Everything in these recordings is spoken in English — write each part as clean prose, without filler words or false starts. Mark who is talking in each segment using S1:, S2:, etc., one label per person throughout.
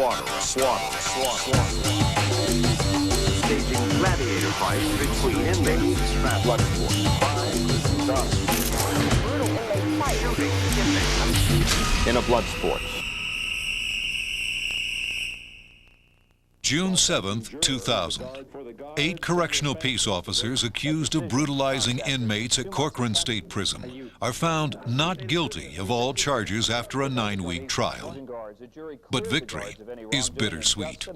S1: Staging gladiator fights between inmates. Bloodsport. In a Bloodsport.
S2: June 7th, 2000. 8 correctional peace officers accused of brutalizing inmates at Corcoran State Prison are found not guilty of all charges after a 9-week trial. But victory is bittersweet.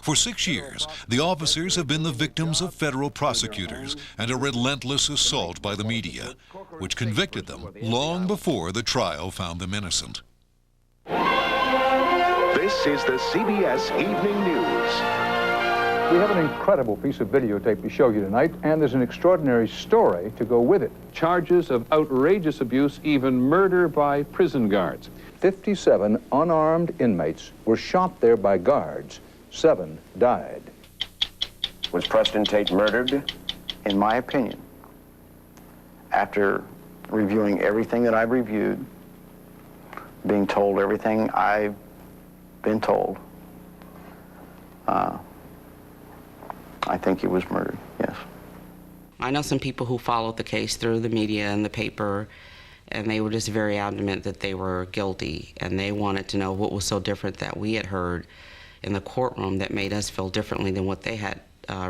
S2: For 6 years, the officers have been the victims of federal prosecutors and a relentless assault by the media, which convicted them long before the trial found them innocent.
S3: This is the CBS Evening News.
S4: We have an incredible piece of videotape to show you tonight, and there's an extraordinary story to go with it.
S5: Charges of outrageous abuse, even murder by prison guards.
S4: 57 unarmed inmates were shot there by guards. 7 died.
S1: Was Preston Tate murdered?
S6: In my opinion, after reviewing everything that I've reviewed, being told everything I've been told, I think he was murdered, yes.
S7: I know some people who followed the case through the media and the paper, and they were just very adamant that they were guilty, and they wanted to know what was so different that we had heard in the courtroom that made us feel differently than what they had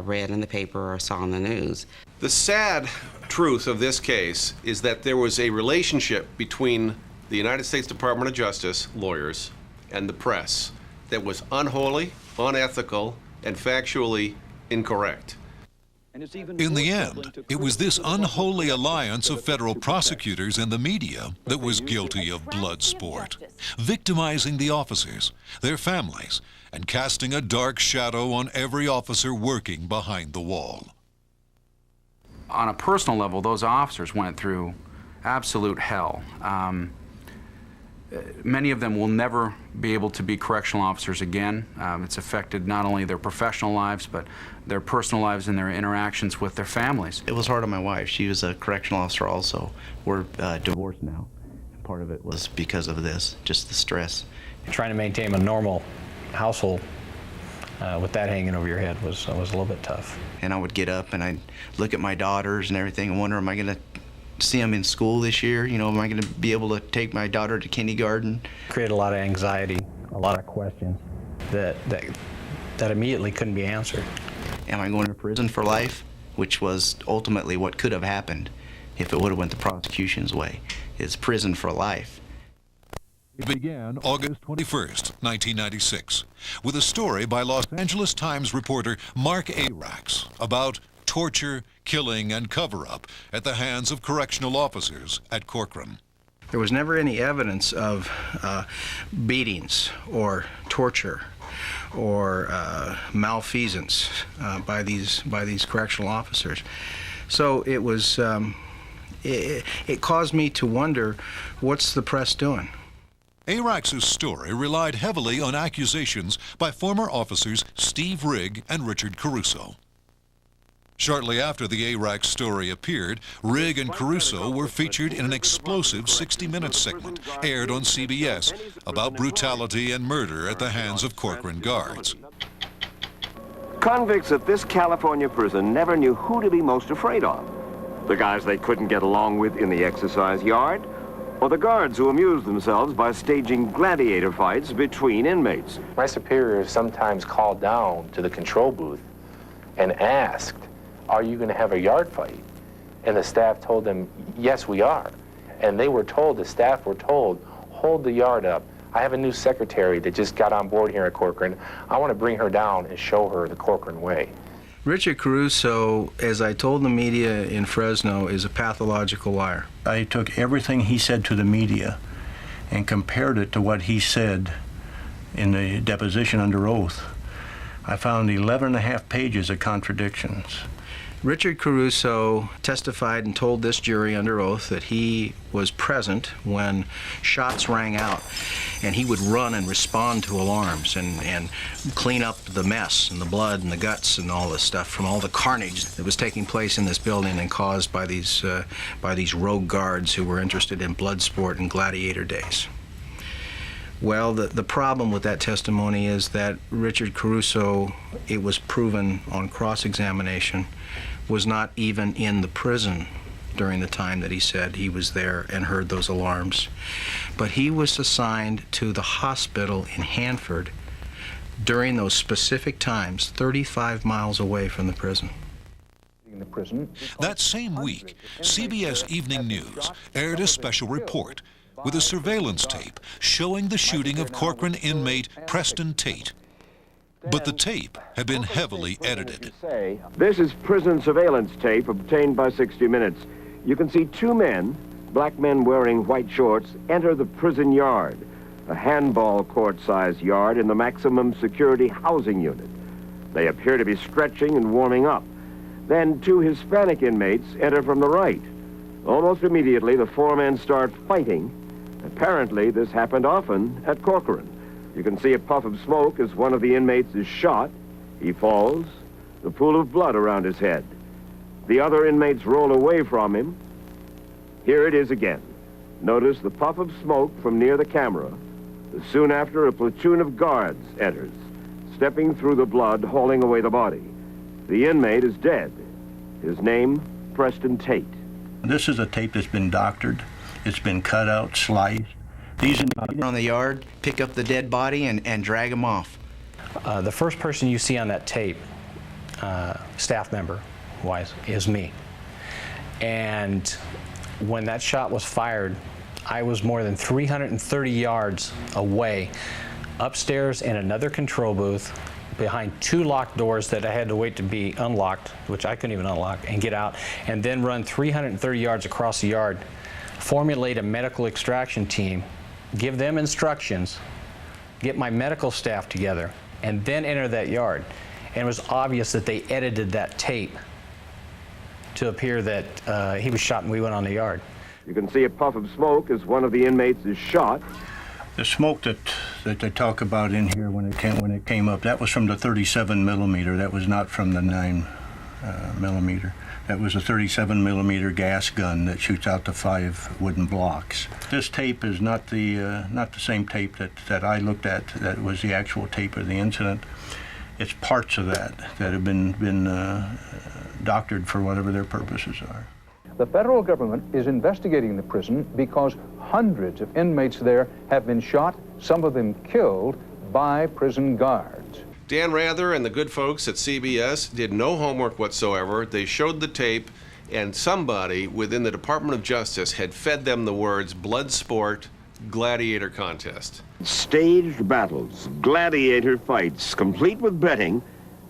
S7: read in the paper or saw on the news.
S8: The sad truth of this case is that there was a relationship between the United States Department of Justice lawyers and the press that was unholy, unethical, and factually incorrect.
S2: In the end, it was this unholy alliance of federal prosecutors and the media that was guilty of blood sport, victimizing the officers, their families, and casting a dark shadow on every officer working behind the wall.
S9: On a personal level, those officers went through absolute hell. Many of them will never be able to be correctional officers again. It's affected not only their professional lives, but their personal lives and their interactions with their families.
S10: It was hard on my wife. She was a correctional officer also. We're divorced now. Part of it was because of this, just the stress.
S11: Trying to maintain a normal household with that hanging over your head was a little bit tough.
S10: And I would get up and I'd look at my daughters and everything and wonder, am I going to see them in school this year? You know, am I going to be able to take my daughter to kindergarten?
S11: Created a lot of anxiety, a lot of questions that immediately couldn't be answered.
S10: Am I going to prison for life? Which was ultimately what could have happened if it would have went the prosecution's way. It's prison for life.
S2: It began August 21st, 1996, with a story by Los Angeles Times reporter Mark Arax about torture, killing, and cover-up at the hands of correctional officers at Corcoran.
S6: There was never any evidence of beatings or torture or malfeasance by these correctional officers. So it was it caused me to wonder, what's the press doing?
S2: Arax's story relied heavily on accusations by former officers Steve Rigg and Richard Caruso. Shortly after the Arax story appeared, Rigg and Caruso were featured in an explosive 60-minute segment aired on CBS about brutality and murder at the hands of Corcoran guards.
S1: Convicts at this California prison never knew who to be most afraid of. The guys they couldn't get along with in the exercise yard, or the guards who amused themselves by staging gladiator fights between inmates.
S12: My superiors sometimes called down to the control booth and asked, are you going to have a yard fight? And the staff told them, yes, we are. And they were told, the staff were told, hold the yard up. I have a new secretary that just got on board here at Corcoran. I want to bring her down and show her the Corcoran way.
S6: Richard Caruso, as I told the media in Fresno, is a pathological liar.
S13: I took everything he said to the media and compared it to what he said in the deposition under oath. I found 11.5 pages of contradictions.
S6: Richard Caruso testified and told this jury under oath that he was present when shots rang out, and he would run and respond to alarms and clean up the mess and the blood and the guts and all this stuff from all the carnage that was taking place in this building and caused by these rogue guards who were interested in blood sport and gladiator days. Well, the problem with that testimony is that Richard Caruso, it was proven on cross-examination, was not even in the prison during the time that he said he was there and heard those alarms. But he was assigned to the hospital in Hanford during those specific times, 35 miles away from the prison.
S2: That same week, CBS Evening News aired a special report with a surveillance tape showing the shooting of Corcoran inmate Preston Tate. But the tape had been heavily edited.
S1: This is prison surveillance tape obtained by 60 Minutes. You can see two men, black men wearing white shorts, enter the prison yard, a handball court-sized yard in the maximum security housing unit. They appear to be stretching and warming up. Then two Hispanic inmates enter from the right. Almost immediately, the four men start fighting. Apparently, this happened often at Corcoran. You can see a puff of smoke as one of the inmates is shot. He falls, the pool of blood around his head. The other inmates roll away from him. Here it is again. Notice the puff of smoke from near the camera. Soon after, a platoon of guards enters, stepping through the blood, hauling away the body. The inmate is dead. His name, Preston Tate.
S13: This is a tape that's been doctored. It's been cut out, sliced. These
S10: on the yard, pick up the dead body and drag him off.
S11: The first person you see on that tape, staff member-wise, is me. And when that shot was fired, I was more than 330 yards away, upstairs in another control booth, behind two locked doors that I had to wait to be unlocked, which I couldn't even unlock, and get out, and then run 330 yards across the yard, formulate a medical extraction team, give them instructions, get my medical staff together, and then enter that yard. And it was obvious that they edited that tape to appear that he was shot and we went on the yard.
S1: You can see a puff of smoke as one of the inmates is shot.
S13: The smoke that they talk about in here when it came up, that was from the 37 millimeter. That was not from the 9 millimeter. That was a 37 millimeter gas gun that shoots out the 5 wooden blocks. This tape is not the same tape that I looked at. That was the actual tape of the incident. It's parts of that have been doctored for whatever their purposes are.
S4: The federal government is investigating the prison because hundreds of inmates there have been shot, some of them killed, by prison guards.
S8: Dan Rather and the good folks at CBS did no homework whatsoever. They showed the tape, and somebody within the Department of Justice had fed them the words Bloodsport, gladiator contest.
S1: Staged battles, gladiator fights, complete with betting,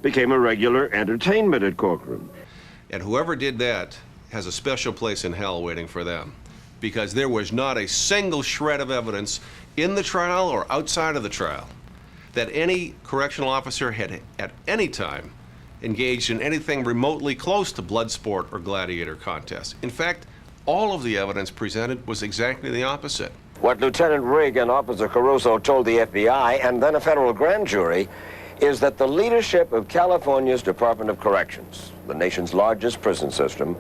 S1: became a regular entertainment at Corcoran.
S8: And whoever did that has a special place in hell waiting for them, because there was not a single shred of evidence in the trial or outside of the trial that any correctional officer had at any time engaged in anything remotely close to Bloodsport or gladiator contest. In fact, all of the evidence presented was exactly the opposite.
S1: What Lieutenant Rigg and Officer Caruso told the FBI and then a federal grand jury is that the leadership of California's Department of Corrections, the nation's largest prison system,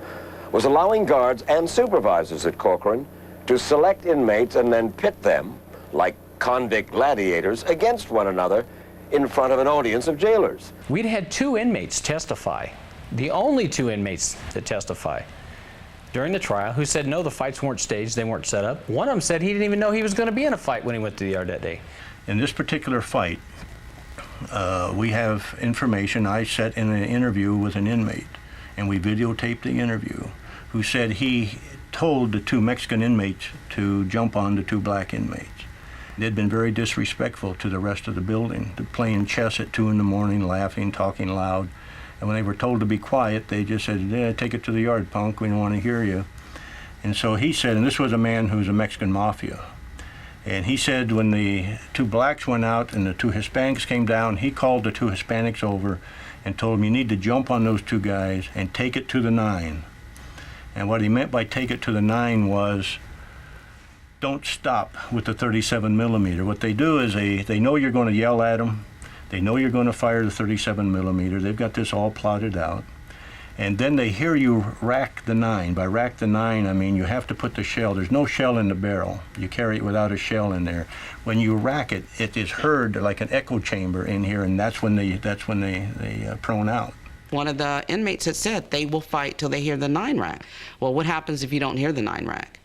S1: was allowing guards and supervisors at Corcoran to select inmates and then pit them, like convict gladiators, against one another in front of an audience of jailers.
S11: We'd had 2 inmates testify, the only 2 inmates that testify during the trial, who said no, the fights weren't staged, they weren't set up. One of them said he didn't even know he was going to be in a fight when he went to the yard that day.
S13: In this particular fight, we have information. I sat in an interview with an inmate, and we videotaped the interview, who said he told the 2 Mexican inmates to jump on the 2 black inmates. They'd been very disrespectful to the rest of the building. They're playing chess at 2 in the morning, laughing, talking loud. And when they were told to be quiet, they just said, yeah, take it to the yard, punk, we don't want to hear you. And so he said, and this was a man who was a Mexican mafia, and he said when the 2 blacks went out and the 2 Hispanics came down, he called the 2 Hispanics over and told them, you need to jump on those 2 guys and take it to the 9. And what he meant by take it to the 9 was, don't stop with the 37 millimeter. What they do is they know you're going to yell at them. They know you're going to fire the 37 millimeter. They've got this all plotted out. And then they hear you rack the 9. By rack the 9, I mean you have to put the shell. There's no shell in the barrel. You carry it without a shell in there. When you rack it, it is heard like an echo chamber in here, and that's when they prone out.
S7: One of the inmates had said they will fight till they hear the 9 rack. Well, what happens if you don't hear the 9 rack?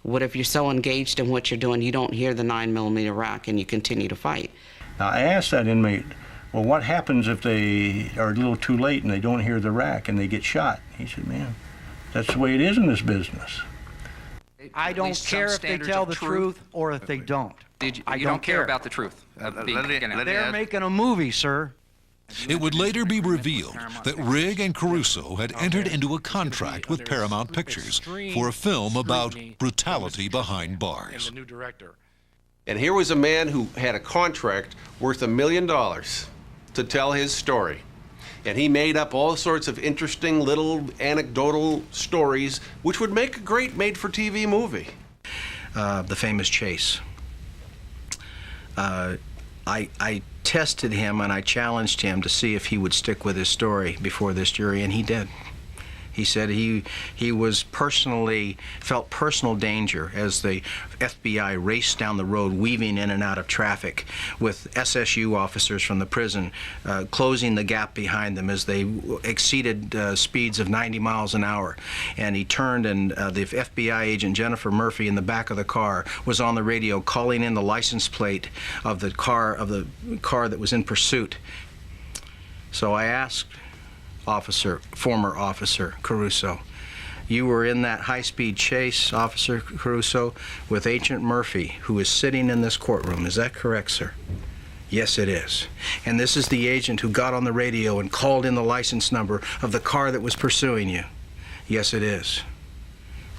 S7: What if you're so engaged in what you're doing you don't hear the 9mm rack and you continue to fight?
S13: Now I asked that inmate, well, what happens if they are a little too late and they don't hear the rack and they get shot? He said, man, that's the way it is in this business.
S14: I don't care if they tell the truth or if they don't.
S15: You don't care about the truth.
S14: They're making a movie, sir.
S2: It would later be revealed that Rigg and Caruso had entered into a contract with Paramount Pictures for a film about brutality behind bars.
S8: And here was a man who had a contract worth $1 million to tell his story. And he made up all sorts of interesting little anecdotal stories which would make a great made-for-TV movie.
S6: The famous chase. I tested him and I challenged him to see if he would stick with his story before this jury, and he did. He said he was felt personal danger as the FBI raced down the road, weaving in and out of traffic, with SSU officers from the prison closing the gap behind them as they exceeded speeds of 90 miles an hour. And he turned, and the FBI agent Jennifer Murphy in the back of the car was on the radio calling in the license plate of the car that was in pursuit. So I asked former Officer Caruso, you were in that high-speed chase, Officer Caruso, with Agent Murphy, who is sitting in this courtroom. Is that correct, sir? Yes, it is. And this is the agent who got on the radio and called in the license number of the car that was pursuing you. Yes, it is.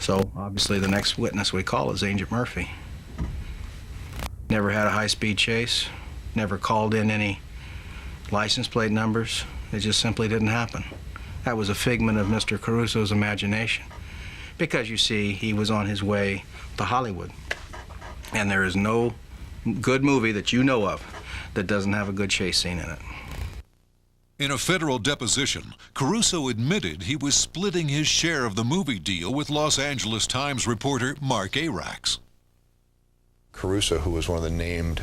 S6: So, obviously, the next witness we call is Agent Murphy. Never had a high-speed chase, never called in any license plate numbers. It just simply didn't happen. That was a figment of Mr. Caruso's imagination. Because, you see, he was on his way to Hollywood. And there is no good movie that you know of that doesn't have a good chase scene in it.
S2: In a federal deposition, Caruso admitted he was splitting his share of the movie deal with Los Angeles Times reporter Mark Arax.
S16: Caruso, who was one of the named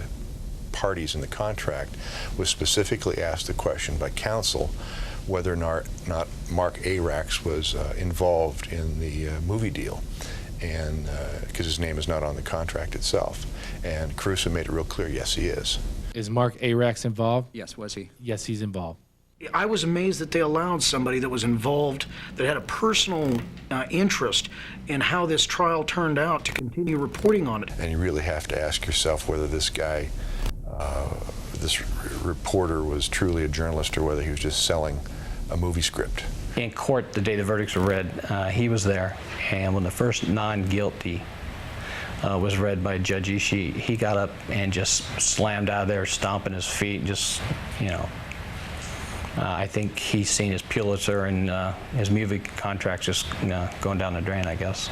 S16: parties in the contract, was specifically asked the question by counsel whether or not Mark Arax was involved in the movie deal, and because his name is not on the contract itself. And Caruso made it real clear, yes, he is.
S12: Is Mark Arax involved?
S15: Yes, was he?
S12: Yes, he's involved.
S6: I was amazed that they allowed somebody that was involved, that had a personal interest in how this trial turned out, to continue reporting on it.
S16: And you really have to ask yourself whether this guy, this reporter, was truly a journalist or whether he was just selling a movie script.
S11: In court, the day the verdicts were read, he was there, and when the first non-guilty was read by Judge Ishii, he got up and just slammed out of there, stomping his feet, just, you know. I think he's seen his Pulitzer and his movie contracts just going down the drain, I guess.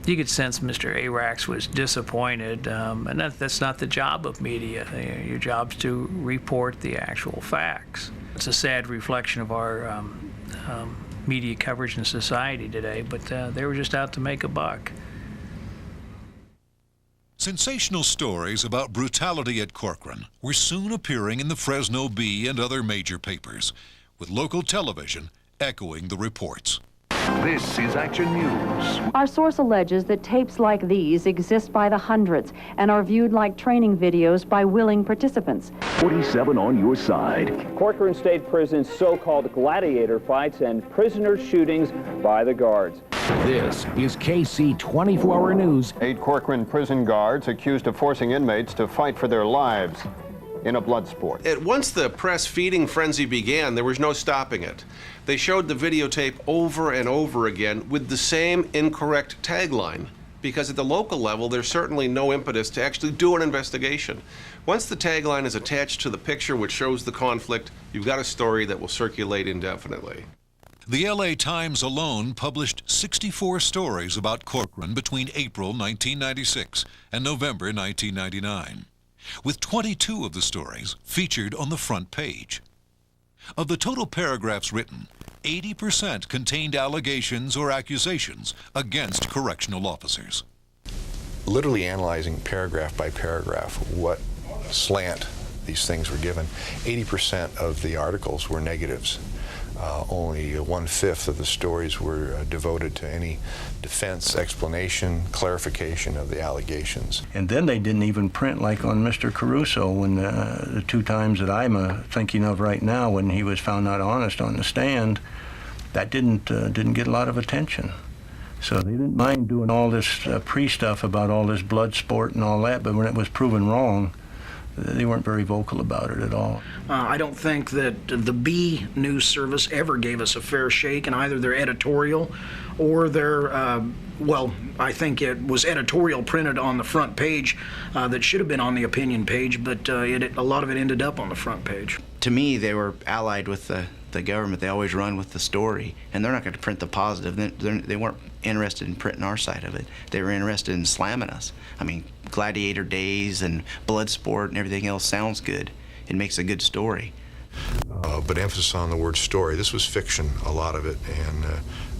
S17: You could sense Mr. Arax was disappointed, and that's not the job of media. Your job's to report the actual facts. It's a sad reflection of our media coverage in society today, but they were just out to make a buck.
S2: Sensational stories about brutality at Corcoran were soon appearing in the Fresno Bee and other major papers, with local television echoing the reports.
S3: This is Action News.
S18: Our source alleges that tapes like these exist by the hundreds and are viewed like training videos by willing participants.
S3: 47 on your side.
S19: Corcoran State Prison's so-called gladiator fights and prisoner shootings by the guards.
S3: This is KC 24-Hour News.
S20: 8 Corcoran prison guards accused of forcing inmates to fight for their lives in a blood sport.
S8: Once the press feeding frenzy began, there was no stopping it. They showed the videotape over and over again with the same incorrect tagline, because at the local level, there's certainly no impetus to actually do an investigation. Once the tagline is attached to the picture which shows the conflict, you've got a story that will circulate indefinitely.
S2: The LA Times alone published 64 stories about Corcoran between April 1996 and November 1999, with 22 of the stories featured on the front page. Of the total paragraphs written, 80% contained allegations or accusations against correctional officers.
S16: Literally analyzing paragraph by paragraph what slant these things were given, 80% of the articles were negatives. Only 1/5 of the stories were devoted to any defense, explanation, clarification of the allegations.
S13: And then they didn't even print like on Mr. Caruso when the 2 times that I'm thinking of right now when he was found not honest on the stand, that didn't get a lot of attention. So they didn't mind doing all this pre-stuff about all this Bloodsport and all that, but when it was proven wrong, they weren't very vocal about it at all.
S6: I don't think that the B News Service ever gave us a fair shake in either their editorial or their, well, I think it was editorial printed on the front page that should have been on the opinion page, but a lot of it ended up on the front page.
S10: To me, they were allied with the government. They always run with the story, and they're not going to print the positive. They weren't interested in printing our side of it. They were interested in slamming us. I mean, Gladiator Days and Bloodsport and everything else sounds good. It makes a good story.
S16: But emphasis on the word story. This was fiction, a lot of it, and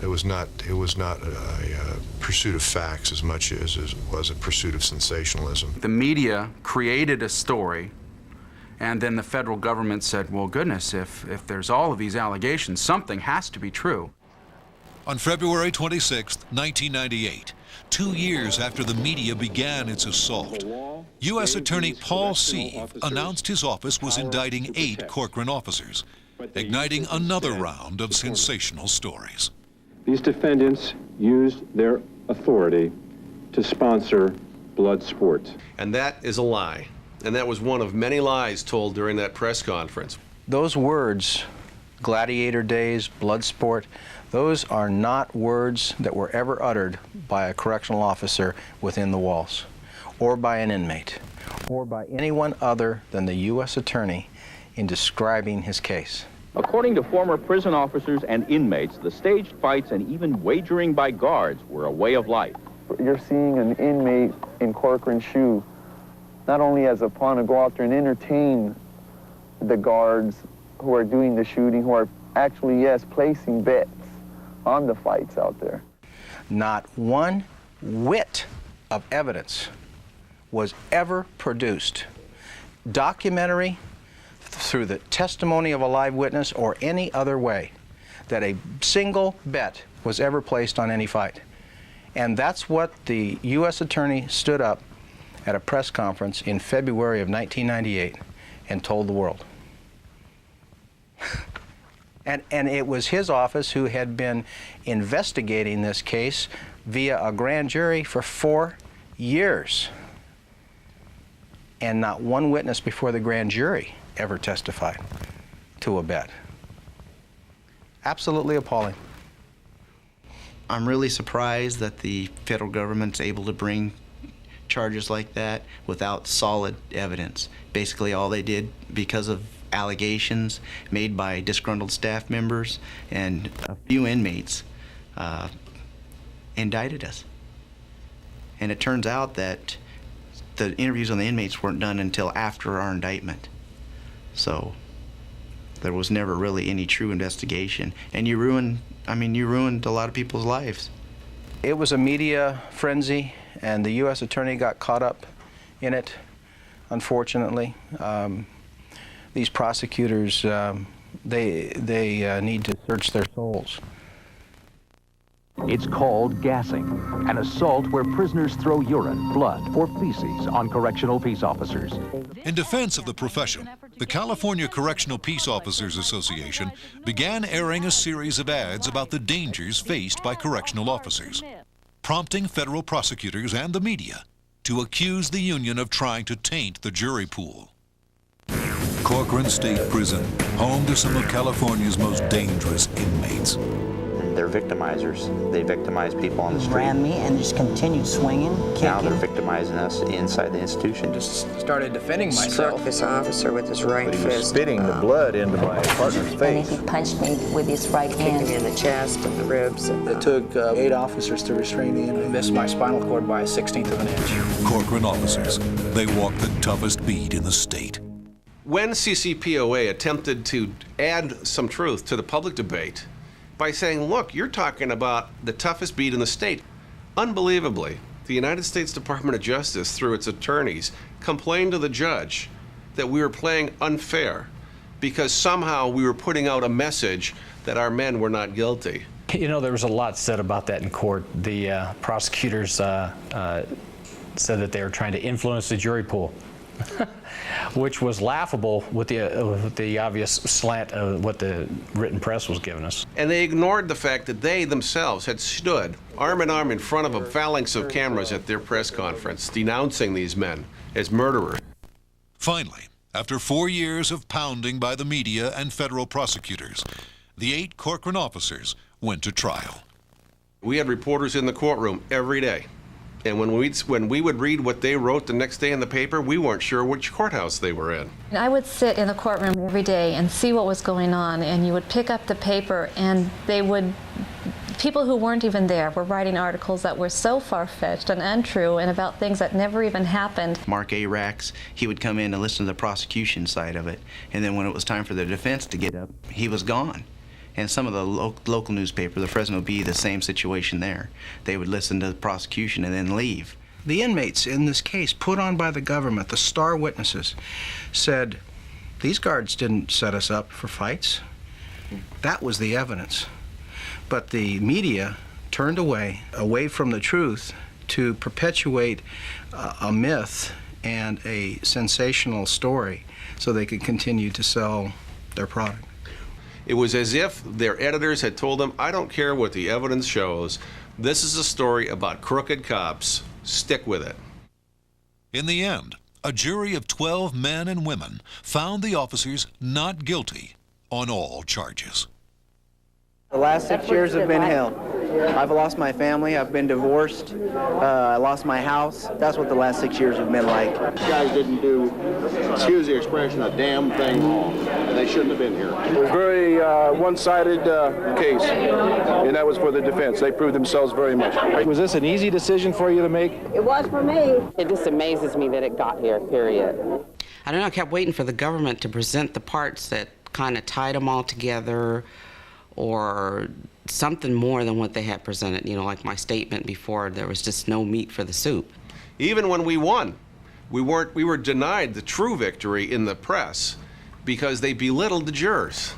S16: it was not a pursuit of facts as much as it was a pursuit of sensationalism.
S9: The media created a story, and then the federal government said, well, goodness, if there's all of these allegations, something has to be true.
S2: On February 26, 1998, 2 years after the media began its assault, U.S. Attorney Paul Sieve announced his office was indicting 8 Corcoran officers, igniting another round of sensational stories.
S5: These defendants used their authority to sponsor Bloodsport.
S8: And that is a lie. And that was one of many lies told during that press conference.
S6: Those words, Gladiator Days, Bloodsport, those are not words that were ever uttered by a correctional officer within the walls, or by an inmate, or by anyone other than the U.S. Attorney in describing his case.
S19: According to former prison officers and inmates, the staged fights and even wagering by guards were a way of life.
S21: You're seeing an inmate in Corcoran's shoe, not only as a pawn to go out there and entertain the guards who are doing the shooting, who are actually, yes, placing bets on the fights out there.
S6: Not one whit of evidence was ever produced, documentary, through the testimony of a live witness, or any other way, that a single bet was ever placed on any fight. And that's what the U.S. Attorney stood up at a press conference in February of 1998 and told the world. And it was his office who had been investigating this case via a grand jury for 4 years. And not one witness before the grand jury ever testified to a bet. Absolutely appalling.
S10: I'm really surprised that the federal government's able to bring charges like that without solid evidence. Basically all they did, because of allegations made by disgruntled staff members and a few inmates, indicted us. And it turns out that the interviews on the inmates weren't done until after our indictment. So there was never really any true investigation. And you ruined a lot of people's lives.
S6: It was a media frenzy, and the U.S. Attorney got caught up in it, unfortunately. These prosecutors, they need to search their souls.
S3: It's called gassing, an assault where prisoners throw urine, blood, or feces on correctional peace officers.
S2: In defense of the profession, the California Correctional Peace Officers Association began airing a series of ads about the dangers faced by correctional officers, prompting federal prosecutors and the media to accuse the union of trying to taint the jury pool. Corcoran State Prison, home to some of California's most dangerous inmates.
S22: They're victimizers. They victimize people on the street.
S23: Ran me and just continued swinging, kicking.
S22: Now they're victimizing us inside the institution.
S6: Just started defending myself.
S24: Struck this officer with his right fist.
S25: He was spitting the blood into my partner's face.
S23: And he punched me with his right hand.
S24: Kicked me in the chest and the ribs.
S6: It took 8 officers to restrain me, and I missed my spinal cord by 1/16 of an inch.
S2: Corcoran officers, they walk the toughest beat in the state.
S8: When CCPOA attempted to add some truth to the public debate by saying, look, you're talking about the toughest beat in the state. Unbelievably, the United States Department of Justice, through its attorneys, complained to the judge that we were playing unfair because somehow we were putting out a message that our men were not guilty.
S11: You know, there was a lot said about that in court. The prosecutors said that they were trying to influence the jury pool, which was laughable with the obvious slant of what the written press was giving us.
S8: And they ignored the fact that they themselves had stood arm in arm in front of a phalanx of cameras at their press conference, denouncing these men as murderers.
S2: Finally, after 4 years of pounding by the media and federal prosecutors, the 8 Corcoran officers went to trial.
S8: We had reporters in the courtroom every day. And when we would read what they wrote the next day in the paper, we weren't sure which courthouse they were in.
S1: I would sit in the courtroom every day and see what was going on, and you would pick up the paper, and people who weren't even there were writing articles that were so far-fetched and untrue and about things that never even happened.
S10: Mark A. He would come in and listen to the prosecution side of it, and then when it was time for the defense to get up, he was gone. And some of the local newspaper, the Fresno Bee, the same situation there. They would listen to the prosecution and then leave.
S6: The inmates in this case, put on by the government, the star witnesses, said, these guards didn't set us up for fights. That was the evidence. But the media turned away from the truth to perpetuate a myth and a sensational story so they could continue to sell their product.
S8: It was as if their editors had told them, I don't care what the evidence shows. This is a story about crooked cops. Stick with it.
S2: In the end, a jury of 12 men and women found the officers not guilty on all charges.
S10: The last 6 years have been hell. I've lost my family, I've been divorced, I lost my house. That's what the last 6 years have been like.
S4: These guys didn't do, excuse the expression, a damn thing wrong, and they shouldn't have been here.
S7: It was a very one-sided case, and that was for the defense. They proved themselves very much. Was this an easy decision for you to make?
S24: It was for me.
S14: It just amazes me that it got here, period.
S24: I don't know, I kept waiting for the government to present the parts that kind of tied them all together, or something more than what they had presented. You know, like my statement before, there was just no meat for the soup.
S8: Even when we won, we were denied the true victory in the press because they belittled the jurors.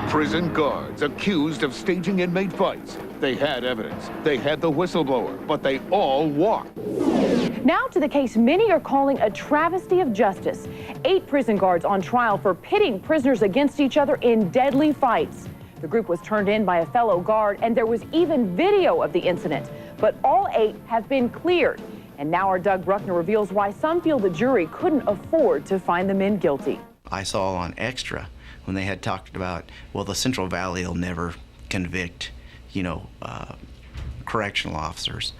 S15: Prison guards accused of staging inmate fights. They had evidence. They had the whistleblower, but they all walked.
S26: Now to the case many are calling a travesty of justice. 8 prison guards on trial for pitting prisoners against each other in deadly fights. The group was turned in by a fellow guard, and there was even video of the incident. But all 8 have been cleared. And now our Doug Bruckner reveals why some feel the jury couldn't afford to find the men guilty.
S10: I saw on Extra when they had talked about, well, the Central Valley will never convict, correctional officers.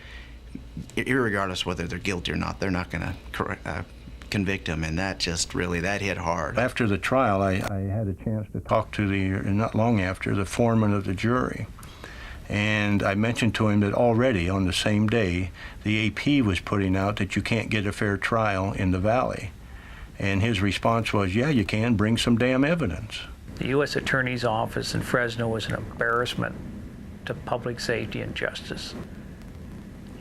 S10: Irregardless whether they're guilty or not, they're not going to convict them, and that just really, that hit hard.
S13: After the trial, I had a chance to talk to not long after, the foreman of the jury. And I mentioned to him that already on the same day, the AP was putting out that you can't get a fair trial in the Valley. And his response was, yeah, you can, bring some damn evidence.
S17: The U.S. Attorney's Office in Fresno was an embarrassment to public safety and justice.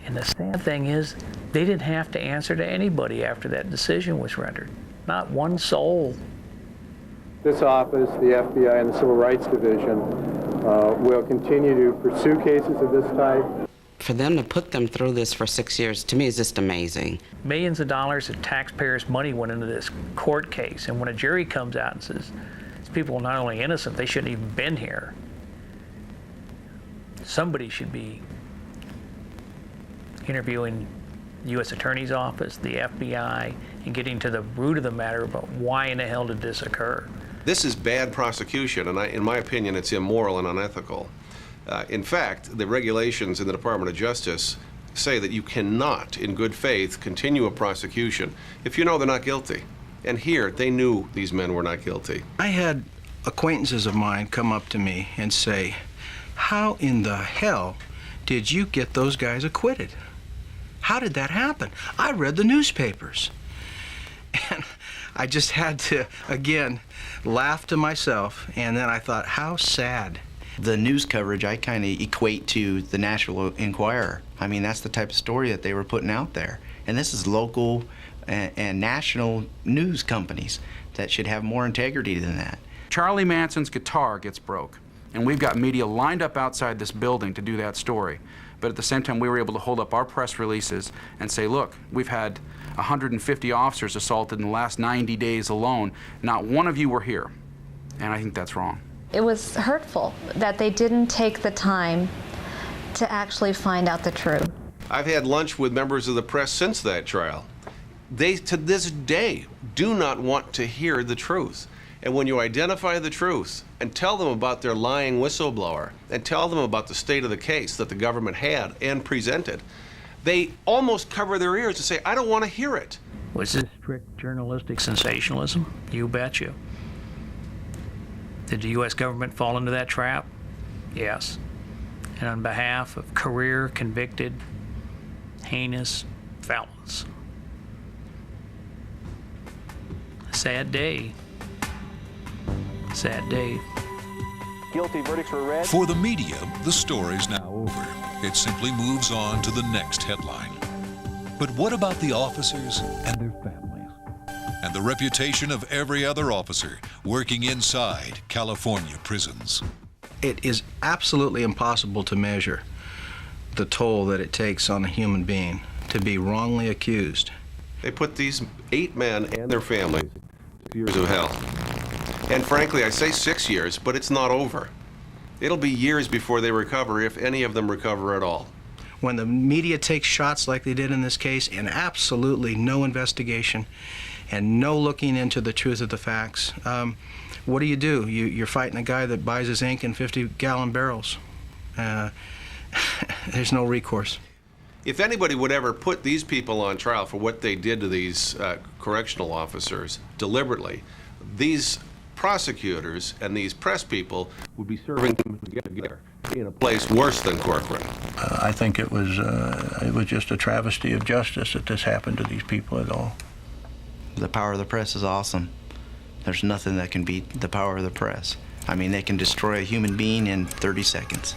S17: And the sad thing is, they didn't have to answer to anybody after that decision was rendered. Not one soul.
S27: This office, the FBI, and the Civil Rights Division will continue to pursue cases of this type.
S24: For them to put them through this for 6 years, to me, is just amazing.
S17: Millions of dollars of taxpayers' money went into this court case, and when a jury comes out and says, these people are not only innocent, they shouldn't even been here, somebody should be interviewing the U.S. Attorney's Office, the FBI, and getting to the root of the matter about why in the hell did this occur.
S8: This is bad prosecution, and in my opinion, it's immoral and unethical. In fact, the regulations in the Department of Justice say that you cannot, in good faith, continue a prosecution if you know they're not guilty. And here, they knew these men were not guilty.
S6: I had acquaintances of mine come up to me and say, how in the hell did you get those guys acquitted? How did that happen? I read the newspapers. And I just had to, again, laugh to myself, and then I thought, how sad.
S10: The news coverage I kind of equate to the National Enquirer. I mean, that's the type of story that they were putting out there. And this is local and national news companies that should have more integrity than that.
S5: Charlie Manson's guitar gets broke, and we've got media lined up outside this building to do that story. But at the same time, we were able to hold up our press releases and say, look, we've had 150 officers assaulted in the last 90 days alone. Not one of you were here. And I think that's wrong.
S1: It was hurtful that they didn't take the time to actually find out the truth.
S8: I've had lunch with members of the press since that trial. They, to this day, do not want to hear the truth. And when you identify the truth and tell them about their lying whistleblower and tell them about the state of the case that the government had and presented, they almost cover their ears and say, I don't want to hear it.
S17: Was this strict journalistic sensationalism? You betcha. Did the U.S. government fall into that trap? Yes. And on behalf of career convicted, heinous felons. Sad day. Sad day.
S7: Guilty verdicts were read.
S2: For the media, the story's now over. It simply moves on to the next headline. But what about the officers and their families? And the reputation of every other officer working inside California prisons?
S6: It is absolutely impossible to measure the toll that it takes on a human being to be wrongly accused.
S8: They put these 8 men and their families 6 years of hell. And frankly, I say 6 years, but it's not over. It'll be years before they recover, if any of them recover at all.
S6: When the media takes shots like they did in this case, and absolutely no investigation and no looking into the truth of the facts, what do? You're fighting a guy that buys his ink in 50-gallon barrels. There's no recourse.
S8: If anybody would ever put these people on trial for what they did to these correctional officers deliberately, these prosecutors and these press people would be serving them together in a place worse than Corcoran.
S13: I think it was just a travesty of justice that this happened to these people at all.
S10: The power of the press is awesome. There's nothing that can beat the power of the press. I mean, they can destroy a human being in 30 seconds.